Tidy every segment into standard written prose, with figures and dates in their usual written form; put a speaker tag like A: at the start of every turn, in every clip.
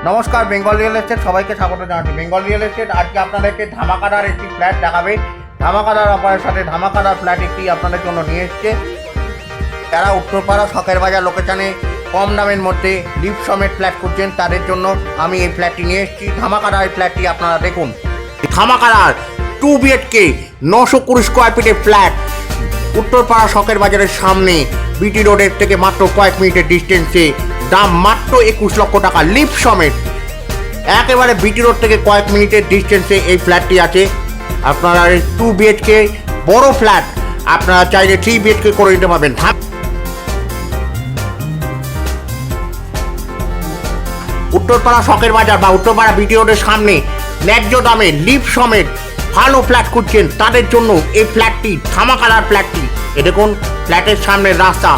A: নমস্কার, Bengal real estate সবাইকে স্বাগত জানাচ্ছি। বেঙ্গল রিয়েল এস্টেট আজকে আপনাদেরকে ধামাকাদার একটি ফ্ল্যাট দেখাবে। ধামাকাদার অফারের সাথে ধামাকাদার ফ্ল্যাট একটি আপনাদের জন্য নিয়ে এসছে। যারা উত্তরপাড়া শখের বাজার লোকেশানে কম দামের মধ্যে লিফট সমেত ফ্ল্যাট খুঁজছেন তাদের জন্য আমি এই ফ্ল্যাটটি নিয়ে এসেছি। ধামাকাদার এই ফ্ল্যাটটি আপনারা দেখুন। ধামাকাদার 2 BHK 920 স্কোয়ার ফিটের ফ্ল্যাট উত্তরপাড়া শখের বাজারের সামনে বিটি রোডের থেকে মাত্র কয়েক মিনিটের ডিস্টেন্সে, দাম মাত্র 21 লক্ষ টাকা লিফট সমেত। একেবারে বিটি রোড থেকে কয়েক মিনিটের ডিস্টেন্সে এই ফ্ল্যাটটি আছে। আপনারা 2 BHK বড় ফ্ল্যাট আপনারা চাইলে 3 BHK করে নিতে পারবেন। উত্তরপাড়া শখের বাজার বা উত্তরপাড়া বিটি রোডের সামনে ন্যায্য দামে লিফট সমেত ভালো ফ্ল্যাট খুঁজছেন তাদের জন্য এই ফ্ল্যাটটি ধামাকাদার ফ্ল্যাটটি। এ দেখুন ফ্ল্যাটের সামনের রাস্তা,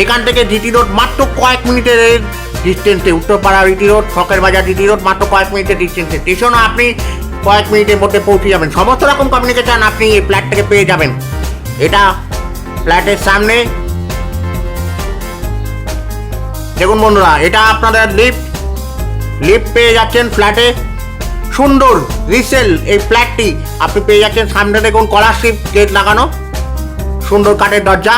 A: এখান থেকে জিটি রোড মাত্র কয়েক মিনিটের ডিস্টেন্সে। উত্তরপাড়া জিটি রোড, শখের বাজার জিটি রোড মাত্র কয়েক মিনিটের ডিস্টেন্সে। স্টেশনও আপনি কয়েক মিনিটের মধ্যে পৌঁছে যাবেন। সমস্ত রকম কমিউনিকেশন আপনি এই ফ্ল্যাট থেকে পেয়ে যাবেন। এটা ফ্ল্যাটের সামনে দেখুন বন্ধুরা, এটা আপনাদের লিফট পেয়ে যাচ্ছেন ফ্ল্যাটে। সুন্দর রিসেল এই ফ্ল্যাটটি আপনি পেয়ে যাচ্ছেন। সামনে দেখুন স্কলারশিপ গেট লাগানো, সুন্দর কাঠের দরজা।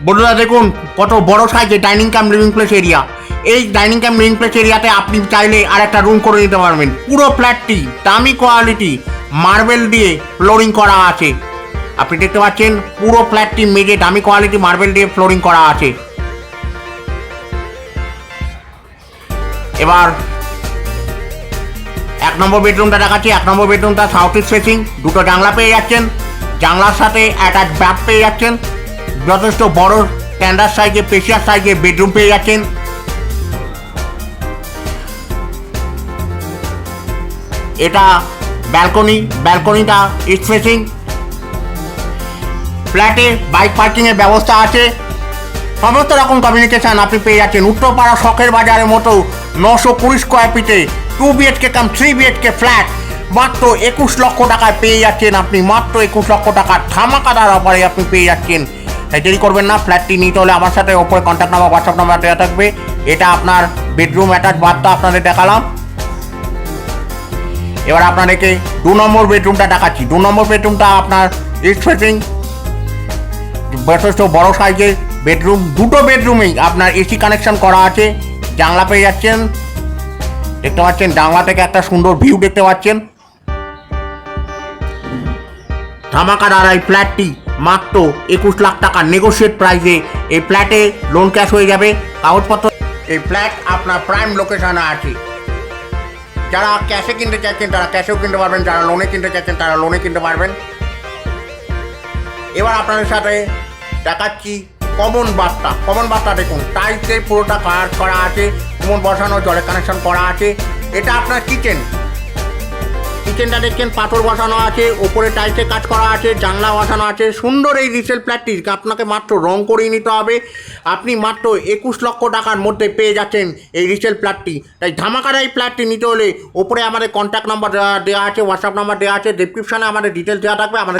A: বন্ধুরা দেখুন কত বড় সাইজের ডাইনিং কাম লিভিং প্লেস এরিয়া। এই ডাইনিং কাম লিভিং প্লেস এরিয়াতে আপনি চাইলে আর একটা রুম করে নিতে পারবেন। পুরো ফ্ল্যাটটি দামি কোয়ালিটি মার্বেল দিয়ে ফ্লোরিং করা আছে। আপনি দেখতে পাচ্ছেন পুরো ফ্ল্যাটটি মেঝে দামি কোয়ালিটি মার্বেল দিয়ে ফ্লোরিং করা আছে। এবার 1 নম্বর বেডরুমটা দেখাচ্ছি। 1 নম্বর বেডরুমটা সাউথ ইস্ট ফেসিং, দুটো জানলা পেয়ে যাচ্ছেন। জানলার সাথে অ্যাটাচ বাথ পেয়ে যাচ্ছেন। যথেষ্ট বড় স্ট্যান্ডার্ড সাইজে স্পেশিয়াস সাইজে বেডরুম পেয়ে যাচ্ছেন। এটা ব্যালকনিটা ইস্ট ফেসিং। ফ্ল্যাটে বাইক পার্কিংয়ের ব্যবস্থা আছে। সমস্ত রকম কমিউনিকেশন আপনি পেয়ে যাচ্ছেন। উত্তরপাড়া শখের বাজারের মতো 920 স্কোয়ার ফিটে 2 BHK কাম 3 BHK ফ্ল্যাট মাত্র 21 লক্ষ টাকায় পেয়ে যাচ্ছেন। আপনি মাত্র 21 লক্ষ টাকার ধামাকাদার অফারে আপনি পেয়ে যাচ্ছেন। তাই দেরি করবেন না, ফ্ল্যাটটি নিতে হলে আমার সাথে ওপরে কন্ট্যাক্ট নাম্বার হোয়াটসঅ্যাপ নাম্বার দেওয়া থাকবে। এটা আপনার বেডরুম অ্যাটাচ বাথটা আপনাদের দেখালাম। এবার আপনাদেরকে 2 নম্বর বেডরুমটা দেখাচ্ছি। 2 নম্বর বেডরুমটা আপনার ইস্ট ফেসিং, যথেষ্ট বড় সাইজের বেডরুম। দুটো বেডরুমেই আপনার এসি কানেকশন করা আছে। জানলা পেয়ে যাচ্ছেন, দেখতে পাচ্ছেন জানলা থেকে একটা সুন্দর ভিউ দেখতে পাচ্ছেন। ধামাকাদার এই ফ্ল্যাটটি মাত্র 21 লাখ টাকা নেগোশিয়েট প্রাইসে এই ফ্ল্যাটে লোন ক্যাশ হয়ে যাবে। কাগজপত্র এই ফ্ল্যাট আপনার প্রাইম লোকেশনে আছে। যারা ক্যাশে কিনতে চাচ্ছেন তারা ক্যাশেও কিনতে পারবেন, যারা লোনে কিনতে চাচ্ছেন তারা লোনে কিনতে পারবেন। এবার আপনাদের সাথে দেখাচ্ছি কমন বাথটা দেখুন, টাইলসে পুরোটা কাজ করা আছে, কোমর বসানো, জলের কানেকশন করা আছে। এটা আপনার কিচেনটা দেখছেন পাথর বসানো আছে, ওপরে টাইলসে কাজ করা আছে, জানলা বসানো আছে। সুন্দর এই রিসেল ফ্ল্যাটটি আপনাকে মাত্র রং করিয়ে নিতে হবে। আপনি মাত্র 21 লক্ষ টাকার মধ্যে পেয়ে যাচ্ছেন এই রিসেল ফ্ল্যাটটি। তাই ধামাকার এই ফ্ল্যাটটি নিতে হলে ওপরে আমাদের কন্ট্যাক্ট নাম্বার দেওয়া আছে, হোয়াটসঅ্যাপ নাম্বার দেওয়া আছে, ডেসক্রিপশানে আমাদের ডিটেলস দেওয়া থাকবে। আমাদের